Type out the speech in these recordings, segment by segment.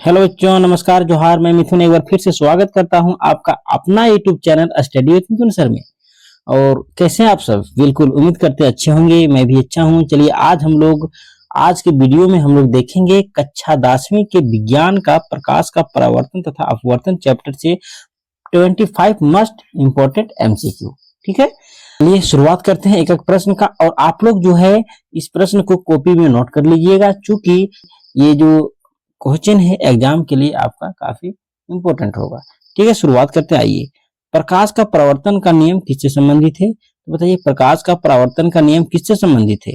Hello बच्चों, नमस्कार, जोहार। मैं मिथुन एक बार फिर से स्वागत करता हूं आपका अपना YouTube channel study with Mithun sir में। और कैसे हैं आप सब? बिल्कुल उम्मीद करते हैं अच्छे होंगे। मैं भी अच्छा हूं। चलिए आज के वीडियो में हम लोग देखेंगे कक्षा 10वीं के विज्ञान का प्रकाश का परावर्तन तथा अपवर्तन चैप्टर से 25 मस्ट इम्पोर्टेंट एमसीक्यू। ठीक है, चलिए शुरुआत करते हैं एक एक प्रश्न का। और आप लोग जो है इस प्रश्न को कॉपी में नोट कर लीजिएगा, चूंकि ये जो क्वेश्चन है एग्जाम के लिए आपका काफी इंपॉर्टेंट होगा। ठीक है, शुरुआत करते हैं। आइए, प्रकाश का परावर्तन का नियम किससे संबंधित है? तो बताइए, प्रकाश का परावर्तन का नियम किससे संबंधित है?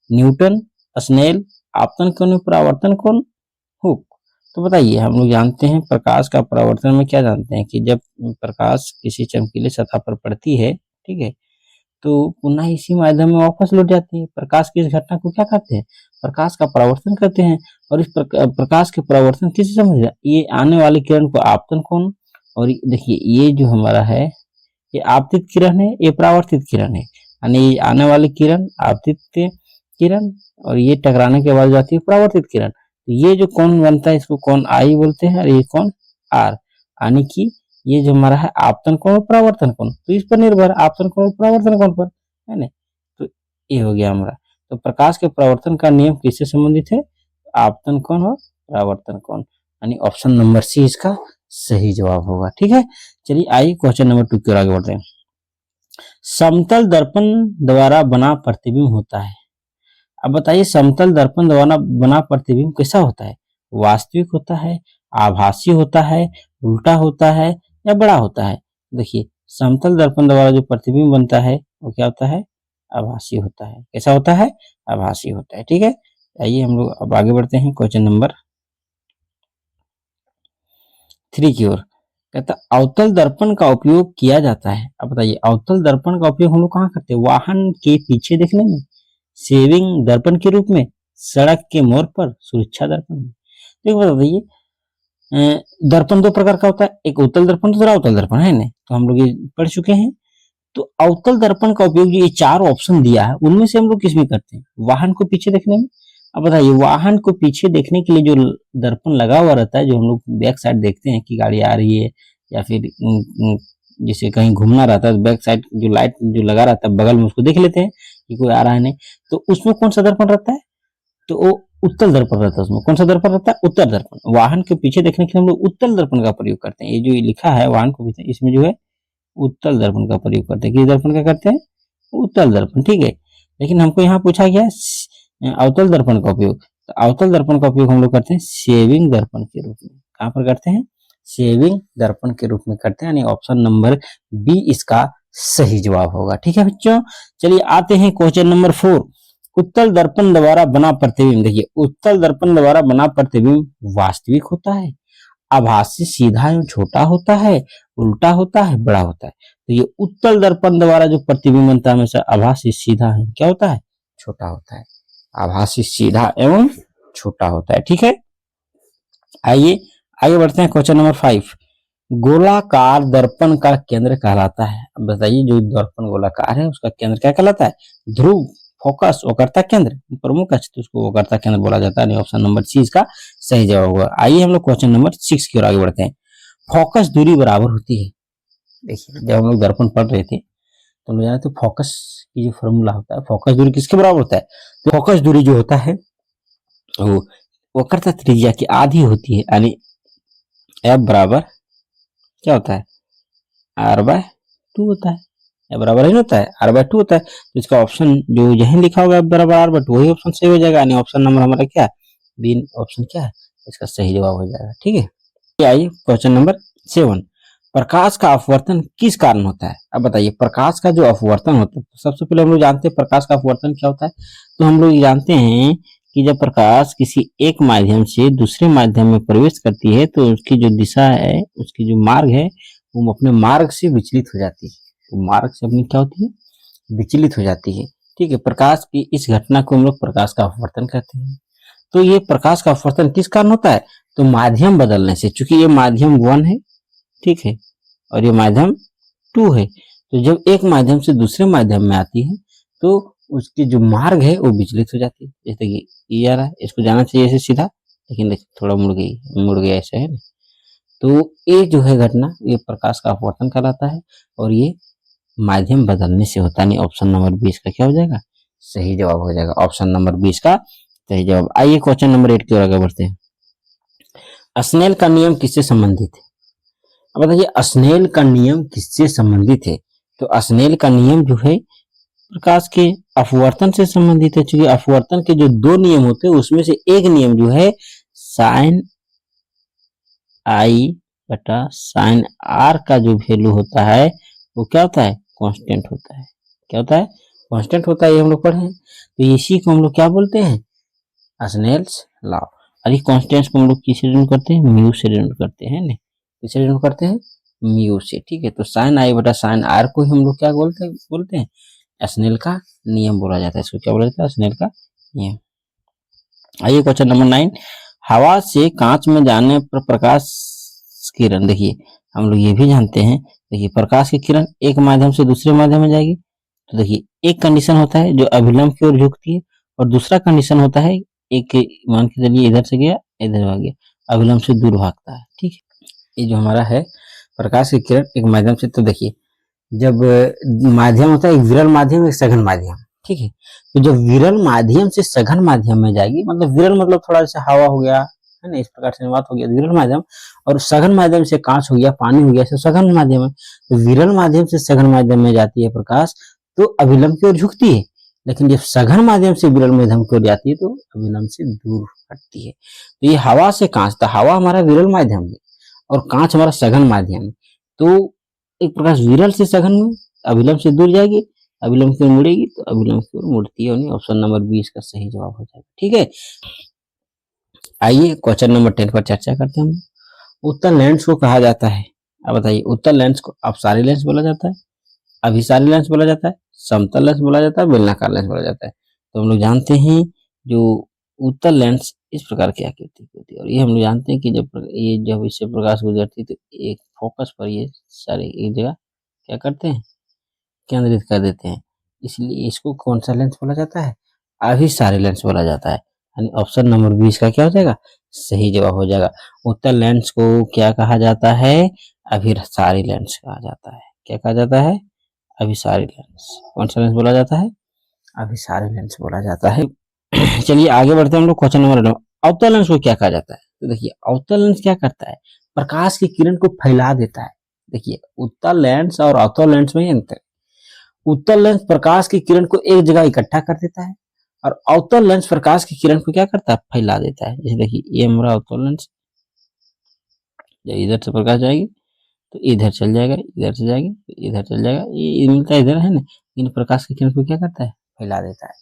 न्यूटन, स्नेल, आपतन कोण, परावर्तन कोण, हुक। तो बताइए, हम लोग जानते हैं प्रकाश का परावर्तन में क्या जानते हैं कि जब प्रकाश किसी चमकीले सतह पर पड़ती है, ठीक है, तो पुनः इसी माध्यम में वापस लौट जाती है। प्रकाश की इस घटना को क्या कहते हैं? प्रकाश का परावर्तन कहते हैं। और इस प्रकाश के परावर्तन किससे संबंधित है? ये आने वाली किरण को आपतन कोण, और देखिए ये जो हमारा है ये आपतित किरण है, ये परावर्तित किरण है। यानी ये आने वाली किरण आपतित किरण, और ये टकराने के बाद जाती है परावर्तित किरण। तो ये जो कोण बनता है इसको कोण आई बोलते हैं, और ये कोण आर। यानी कि ये जो हमारा है आपतन कोण और परावर्तन कोण, तो इस पर निर्भर आपतन कोण और परावर्तन कोण पर, है ना। तो ये हो गया हमारा। तो प्रकाश के परावर्तन का नियम किससे संबंधित है? आपतन कोण और परावर्तन कोण, यानी ऑप्शन नंबर सी इसका सही जवाब होगा। ठीक है, चलिए आइए क्वेश्चन नंबर 2 की ओर आगे बढ़ते हैं। समतल दर्पण द्वारा बना प्रतिबिंब होता है। अब बताइए, समतल दर्पण द्वारा बना प्रतिबिंब कैसा होता है? वास्तविक होता है, आभासी होता है, उल्टा होता है, या बड़ा होता है? देखिए, समतल दर्पण द्वारा जो प्रतिबिंब बनता है वो क्या होता है? आभासी होता है। कैसा होता है? आभासी होता है। ठीक है, आइए हम लोग अब आगे बढ़ते हैं क्वेश्चन नंबर 3 की ओर। कहता अवतल दर्पण का उपयोग किया जाता है। अब बताइए, अवतल दर्पण का उपयोग हम लोग कहाँ करते हैं? वाहन के पीछे देखने में, सेविंग दर्पण के रूप में, सड़क के मोड़ पर, सुरक्षा दर्पण में। देखो बताइए, दर्पण दो प्रकार का होता है, एक उत्तल दर्पण, दूसरा अवतल दर्पण, है ना। तो हम लोग ये पढ़ चुके हैं। तो अवतल दर्पण का उपयोग जो ये 4 ऑप्शन दिया है उनमें से हम लोग किसमें करते हैं? वाहन को पीछे देखने में। अब बताइए, वाहन को पीछे देखने के लिए जो दर्पण लगा हुआ रहता है, जो हम लोग बैक साइड देखते हैं कि गाड़ी आ रही है, या फिर जैसे कहीं घूमना रहता है, बैक साइड जो लाइट जो लगा रहता है बगल में उसको देख लेते हैं कि कोई आ रहा है नहीं। तो उसमें कौन सा दर्पण रहता है? तो वो उत्तल दर्पण रहता है। उसमें कौन सा दर्पण रहता है? उत्तल दर्पण। वाहन के पीछे देखने के लिए हम लोग उत्तल दर्पण का प्रयोग करते हैं। ये जो लिखा है वाहन को पीछे, इसमें जो है उत्तल दर्पण का प्रयोग करते हैं। किस दर्पण का करते हैं? उत्तल दर्पण। ठीक है, लेकिन हमको यहाँ पूछा गया अवतल दर्पण का उपयोग। तो अवतल दर्पण का उपयोग हम लोग करते हैं सेविंग दर्पण के रूप में। कहाँ पर करते हैं? सेविंग दर्पण के रूप में करते हैं, यानी ऑप्शन नंबर बी इसका सही जवाब होगा। ठीक है बच्चों, चलिए आते हैं क्वेश्चन नंबर 4। उत्तल दर्पण द्वारा बना प्रतिबिंब। देखिए, उत्तल दर्पण द्वारा बना प्रतिबिंब वास्तविक होता है, आभासी सीधा एवं छोटा होता है, उल्टा होता है, बड़ा होता है। तो ये उत्तल दर्पण द्वारा जो प्रतिबिंब बनता है हमेशा आभासी सीधा है, क्या होता है? छोटा होता है। आभासी सीधा एवं छोटा होता है। ठीक है, आइए आगे बढ़ते हैं क्वेश्चन नंबर 5। गोलाकार दर्पण का केंद्र कहलाता है। अब बताइए, जो दर्पण गोलाकार है उसका केंद्र क्या कहलाता है? ध्रुव, फोकस, वक्रता केंद्र, प्रमुख अक्ष, तो उसको वक्रता केंद्र बोला जाता है। ऑप्शन नंबर सी इसका सही जवाब होगा। आइए हम लोग क्वेश्चन नंबर 6 की ओर आगे बढ़ते हैं। फोकस दूरी बराबर होती है। देखिए, जब हम लोग दर्पण पढ़ रहे थे तो हम लोग जानते फोकस की जो फॉर्मूला होता है, फोकस दूरी किसके बराबर होता है? तो फोकस दूरी जो होता है वो वक्रता त्रिज्या की आधी होती है, यानी एफ बराबर क्या होता है? r/2 होता है। एफ बराबर ही होता है r/2 होता है। तो इसका ऑप्शन जो यही लिखा होगा एफ बराबर r/2, वही ऑप्शन सही हो जाएगा। यानी ऑप्शन नंबर हमारा क्या है? बी ऑप्शन क्या है? इसका सही जवाब हो जाएगा। ठीक है, आइए क्वेश्चन नंबर 7। प्रकाश का अपवर्तन किस कारण होता है? अब बताइए, प्रकाश का जो अपवर्तन होता है, तो सबसे पहले हम लोग जानते हैं प्रकाश का अपवर्तन क्या होता है। तो हम लोग जानते हैं कि जब प्रकाश किसी एक माध्यम से दूसरे माध्यम में प्रवेश करती है तो उसकी जो दिशा है, उसकी जो मार्ग है, वो अपने मार्ग से विचलित हो जाती है। तो मार्ग से अपनी क्या होती है? विचलित हो जाती है। ठीक है, प्रकाश की इस घटना को हम लोग प्रकाश का अपवर्तन कहते हैं। तो ये प्रकाश का अपवर्तन किस कारण होता है? तो माध्यम बदलने से। चूंकि ये माध्यम 1 है, ठीक है, और ये माध्यम 2 है, तो जब एक माध्यम से दूसरे माध्यम में आती है तो उसकी जो मार्ग है वो विचलित हो जाती है। जैसे कि ये आ रहा है, इसको जाना चाहिए ऐसे सीधा, लेकिन देखिए थोड़ा मुड़ गया ऐसे है ना। तो ये जो है घटना, ये प्रकाश का अपवर्तन कहलाता है और ये माध्यम बदलने से होता नहीं। ऑप्शन नंबर 20 का क्या हो जाएगा, सही जवाब हो जाएगा। ऑप्शन नंबर 20 का सही जवाब। आइए क्वेश्चन नंबर 8 की ओर आगे बढ़ते हैं। स्नेल का नियम किससे संबंधित है? अब बताइए स्नेल का नियम किससे संबंधित है? तो स्नेल का नियम जो है प्रकाश के अपवर्तन से संबंधित है। चूंकि अपवर्तन के जो दो नियम होते हैं उसमें से एक नियम जो है साइन आई बटा साइन आर का जो वैल्यू होता है वो क्या होता है, कांस्टेंट होता है। क्या होता है, कांस्टेंट होता है। ये हम लोग पढ़े हैं। तो इसी को हम लोग क्या बोलते हैं, स्नेल्स लॉ। और ये कांस्टेंट्स को हम लोग किससे डिनोट करते हैं, म्यू से डिनोट करते हैं ना, किससे डिनोट करते हैं, म्यू से। ठीक है, तो साइन आई बटा साइन आर को ही हम लोग क्या बोलते हैं स्नेल का नियम बोला जाता है। इसको क्या बोला जाता है, स्नेल का नियम। आइए क्वेश्चन नंबर 9। हवा से कांच में जाने पर प्रकाश किरण, देखिए हम लोग ये भी जानते हैं, देखिए प्रकाश की किरण एक माध्यम से दूसरे माध्यम में जाएगी। तो देखिए एक कंडीशन होता है जो अभिलंब की ओर झुकती है और दूसरा कंडीशन होता है एक, मान के चलिए इधर से गया इधर आ गया, अभिलंब से दूर भागता है। ठीक है, ये जो हमारा है प्रकाश की किरण एक माध्यम से, तो देखिए जब माध्यम होता है एक विरल माध्यम एक सघन माध्यम। ठीक है, तो जब विरल माध्यम से सघन माध्यम में जाएगी, मतलब विरल मतलब थोड़ा जैसे हवा हो गया है ना, इस प्रकार से बात हो गया विरल माध्यम, और सघन माध्यम से कांच हो गया, पानी हो गया, तो सघन माध्यम है। तो विरल माध्यम से सघन माध्यम में जाती है प्रकाश तो अभिलंब की ओर झुकती है, लेकिन जब सघन माध्यम से विरल माध्यम की ओर जाती है तो अभिलंब से दूर हटती है। तो ये हवा से कांच, तो हवा हमारा विरल माध्यम है और कांच हमारा सघन माध्यम है। तो एक प्रकाश विरल से सघन में अभिलंब से दूर जाएगी, अभिलंब की ओर मुड़ेगी तो अभिलंब की ओर मुड़ती है। ऑप्शन नंबर 20 का सही जवाब हो जाएगा। ठीक है, आइए क्वेश्चन नंबर 10 पर चर्चा करते हैं। उत्तल लेंस को कहा जाता है, अब बताइए उत्तल लेंस को अपसारी लेंस बोला जाता है, अभिसारी लेंस बोला जाता है, समतल लेंस बोला जाता है, बेलनाकार लेंस बोला जाता है। तो हम लोग जानते हैं जो उत्तल लेंस इस प्रकार की आकृति की होती है, और ये हम लोग जानते हैं कि जब इससे प्रकाश गुजरती है तो एक फोकस पर ये सारे एक जगह क्या करते हैं, केंद्रित कर देते हैं। इसलिए इसको कौन सा लेंस बोला जाता है, अभिसारी लेंस बोला जाता है। यानी ऑप्शन नंबर 20 का क्या हो जाएगा, सही जवाब हो जाएगा। उत्तल लेंस को क्या कहा जाता है, अभिसारी लेंस कहा जाता है। क्या कहा जाता है, अभिसारी लेंस। कौन सा लेंस बोला जाता है, अभिसारी लेंस बोला जाता है। चलिए आगे बढ़ते हैं हम लोग क्वेश्चन नंबर 9। अवतल लेंस को क्या कहा जाता है? तो देखिए अवतल लेंस क्या करता है, प्रकाश की किरण को फैला देता है। देखिए उत्तल लेंस और अवतल लेंस में अंतर, उत्तल लेंस प्रकाश की किरण को एक जगह इकट्ठा कर देता है और अवतल लेंस प्रकाश की किरण को क्या करता है, फैला देता है। जैसे देखिए ये हमारा अवतल लेंस, जब इधर से प्रकाश जाएगी तो इधर चल जाएगा, इधर से जाएगी इधर चल जाएगा, ये मिलता है इधर है ना। इन प्रकाश की किरण को क्या करता है, फैला देता है।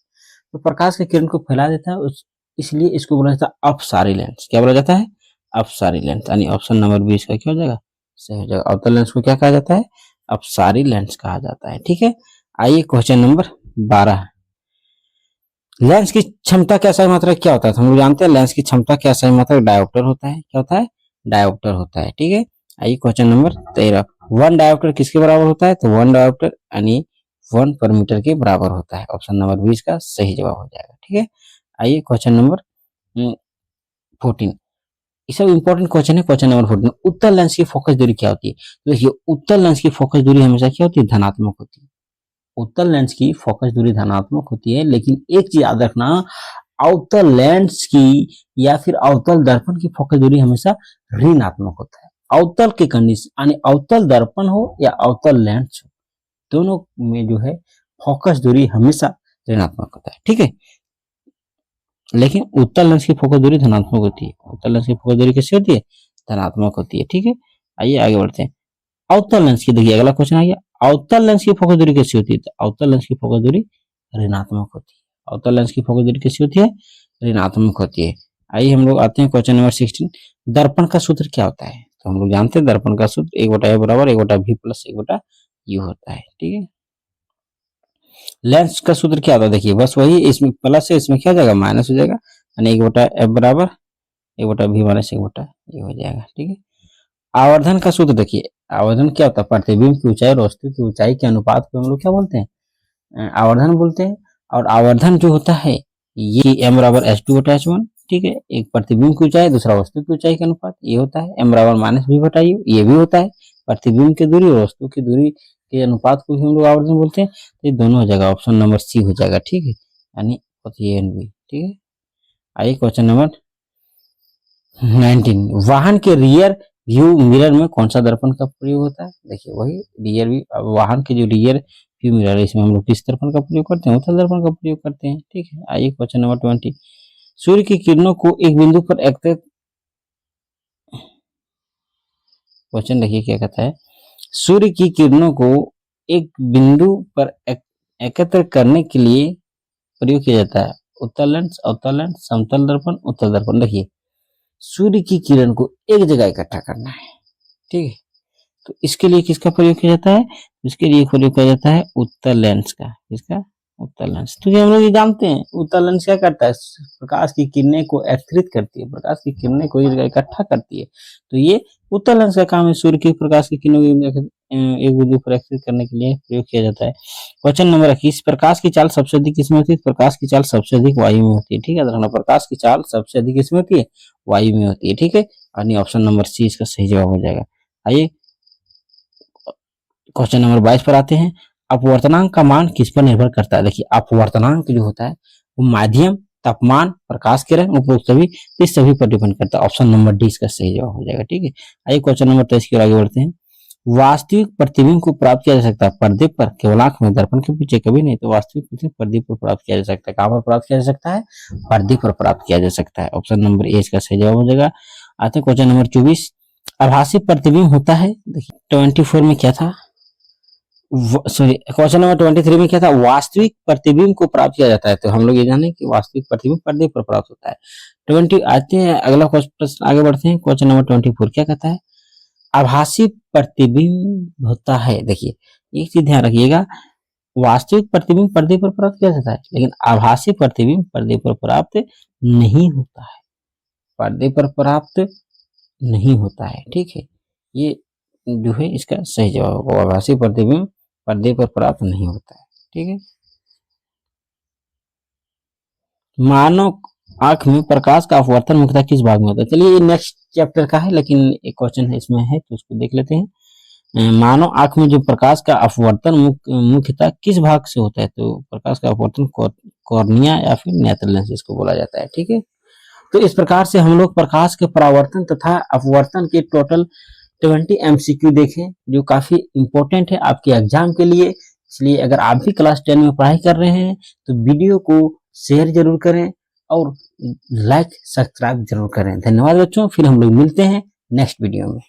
तो प्रकाश की किरण को फैला देता है इसलिए इसको बोला जाता है अपसारी लेंस। क्या बोला जाता है, अपसारी लेंस। यानी ऑप्शन नंबर 20 का क्या हो जाएगा, सही हो जाएगा। अवतल लेंस को क्या कहा जाता है, अपसारी लेंस कहा जाता है। ठीक है, आइए क्वेश्चन नंबर 12। लेंस की क्षमता क्या सही मात्रा क्या होता है, तो हम लोग जानते हैं लेंस की क्षमता क्या सही मात्रा डायोप्टर होता है। क्या होता है, डायोप्टर होता है। ठीक है, आइए क्वेश्चन नंबर 13। 1 डायोप्टर किसके बराबर होता है, तो 1 डायोप्टर यानी 1 पर मीटर के बराबर होता है। ऑप्शन नंबर 20 का सही जवाब हो जाएगा। ठीक है, आइए क्वेश्चन नंबर 14। ये सब इंपॉर्टेंट क्वेश्चन है। क्वेश्चन नंबर 14, उत्तल लेंस की फोकस दूरी क्या होती है? तो देखिए उत्तल लेंस की फोकस दूरी हमेशा क्या होती है, धनात्मक होती है। उत्तल लेंस की फोकस दूरी धनात्मक होती है, लेकिन एक चीज याद रखना, अवतल लेंस की या फिर अवतल दर्पण की फोकस दूरी हमेशा ऋणात्मक होता है। अवतल के कंडीशन यानी अवतल दर्पण हो या अवतल लेंस हो, दोनों में जो है फोकस दूरी हमेशा ऋणात्मक होता है। ठीक है, लेकिन उत्तल लेंस की फोकस दूरी धनात्मक होती है। उत्तल लेंस की फोकस दूरी कैसी होती है, धनात्मक होती है। ठीक है, आइए आगे बढ़ते हैं। अवतल लेंस की, देखिए अगला क्वेश्चन आ गया, अवतल लेंस की फोकस दूरी कैसी होती है, तो अवतल लेंस की फोकस दूरी ऋणात्मक होती है। अवतल लेंस की फोकस दूरी कैसी होती है, ऋणात्मक होती है। आइए हम लोग आते हैं क्वेश्चन नंबर 16। दर्पण का सूत्र क्या होता है, तो हम लोग जानते हैं दर्पण का सूत्र 1/a बराबर 1/v प्लस 1/u होता है। ठीक है, लेंस का सूत्र क्या होता है, देखिए बस वही, इसमें प्लस है इसमें क्या हो जाएगा, माइनस हो जाएगा, यानी 1/f बराबर 1/v माइनस 1/u हो जाएगा। ठीक है, आवर्धन का सूत्र देखिए, आवर्धन क्या होता है, प्रतिबिंब की ऊंचाई और वस्तु की ऊंचाई के अनुपात को हम लोग क्या बोलते हैं, आवर्धन बोलते हैं। और आवर्धन जो होता है ये m बराबर h2/h1 ठीक है, एक प्रतिबिंब की ऊंचाई, दूसरा वस्तु की ऊंचाई का अनुपात, ये होता है m बराबर माइनस v बटा u, ये भी होता है प्रतिबिंब की दूरी और वस्तु की दूरी के अनुपात को भी हम लोग आवर्धन बोलते हैं। तो ये दोनों हो जाएगा, ऑप्शन नंबर सी हो जाएगा, ठीक है, यानी ए एंड बी, ठीक है। आइए क्वेश्चन नंबर 19, वाहन के रियर व्यू मिरर में कौन सा दर्पण का प्रयोग होता है? देखिए वही रियर व्यू, वाहन के जो रियर व्यू मिरर है इसमें हम लोग किस दर्पण का प्रयोग करते हैं? उत्तल दर्पण का प्रयोग करते हैं, ठीक है। आइए क्वेश्चन नंबर 20, सूर्य की किरणों को एक बिंदु पर एकत्रित, क्वेश्चन देखिए क्या कहता है, सूर्य की किरणों को एक बिंदु पर एकत्र करने के लिए प्रयोग किया जाता है उत्तल लेंस, अवतल लेंस, समतल दर्पण, उत्तल दर्पण। देखिए सूर्य की किरण को एक जगह इकट्ठा करना है, ठीक है, तो इसके लिए किसका प्रयोग किया जाता है? इसके लिए प्रयोग किया जाता है उत्तल लेंस का, किसका? उत्तल लेंस। तो ये हम लोग ये जानते हैं उत्तल लेंस क्या करता है? प्रकाश की किरणें को एकत्रित करती है, प्रकाश की किरणें को एक जगह इकट्ठा करती है, तो ये उत्तल लेंस का काम है। सूर्य की प्रकाश की किरणों को एक बिंदु पर एकत्रित करने के लिए प्रयोग किया जाता है। क्वेश्चन नंबर 21, प्रकाश की चाल सबसे अधिक किसमें होती है? प्रकाश की चाल सबसे अधिक वायु में होती है, ठीक है। प्रकाश की चाल सबसे अधिक किसमें होती है? वायु में होती है, ठीक है। यानी ऑप्शन नंबर सी इसका सही जवाब हो जाएगा। आइए क्वेश्चन नंबर 22 पर आते हैं, अपवर्तनांक का मान किस पर निर्भर करता है? देखिए अपवर्तनांक जो होता है वो माध्यम, तापमान, प्रकाश किरण, उपरोक्त सभी, इस सभी पर डिपेंड करता है। ऑप्शन नंबर डी इसका सही जवाब हो जाएगा, ठीक है। आइए क्वेश्चन नंबर 23 की ओर आगे बढ़ते हैं, वास्तविक प्रतिबिंब को प्राप्त किया जा सकता है पर्दे पर, केवल आंख में, दर्पण के पीछे कभी नहीं। तो वास्तविक प्रतिबिंब पर्दे पर प्राप्त किया जा सकता है। कहां पर प्राप्त किया जा सकता है? पर्दे पर प्राप्त किया जा सकता है। ऑप्शन नंबर ए इसका सही जवाब हो जाएगा। आते हैं क्वेश्चन नंबर 24, आभासी प्रतिबिंब होता है, देखिए 24 में क्या था, सॉरी क्वेश्चन नंबर 23 में क्या था, वास्तविक प्रतिबिंब को प्राप्त किया जाता है। तो हम लोग ये जाने कि वास्तविक प्रतिबिंब पर्दे पर प्राप्त होता है। 20 आते हैं अगला प्रश्न, आगे बढ़ते हैं। क्वेश्चन नंबर 24 क्या कहता है, आभासी प्रतिबिंब होता है। देखिए एक चीज ध्यान रखिएगा, वास्तविक प्रतिबिंब पर्दे पर प्राप्त किया जाता है, लेकिन आभासी प्रतिबिंब पर्दे पर प्राप्त नहीं होता है, पर्दे पर प्राप्त नहीं होता है, ठीक है। ये जो है इसका सही जवाब होगा, आभासी प्रतिबिंब पर्दे पर प्राप्त नहीं होता है, ठीक है। मानव आंख में प्रकाश का अपवर्तन मुख्यतः किस भाग में होता है? चलिए ये नेक्स्ट चैप्टर का है, लेकिन एक क्वेश्चन है इसमें है तो उसको देख लेते हैं। मानव आंख में जो प्रकाश का अपवर्तन मुख्यतः किस भाग से होता है? तो प्रकाश का अपवर्तन कॉर्निया या फिर नेत्र लेंस इसको बोला जाता है, ठीक है। तो इस प्रकार से हम लोग प्रकाश के परावर्तन तथा अपवर्तन के टोटल 20 MCQ देखें, जो काफी इंपॉर्टेंट है आपके एग्जाम के लिए। इसलिए अगर आप भी क्लास 10 में पढ़ाई कर रहे हैं तो वीडियो को शेयर जरूर करें और लाइक सब्सक्राइब जरूर करें। धन्यवाद बच्चों, फिर हम लोग मिलते हैं नेक्स्ट वीडियो में।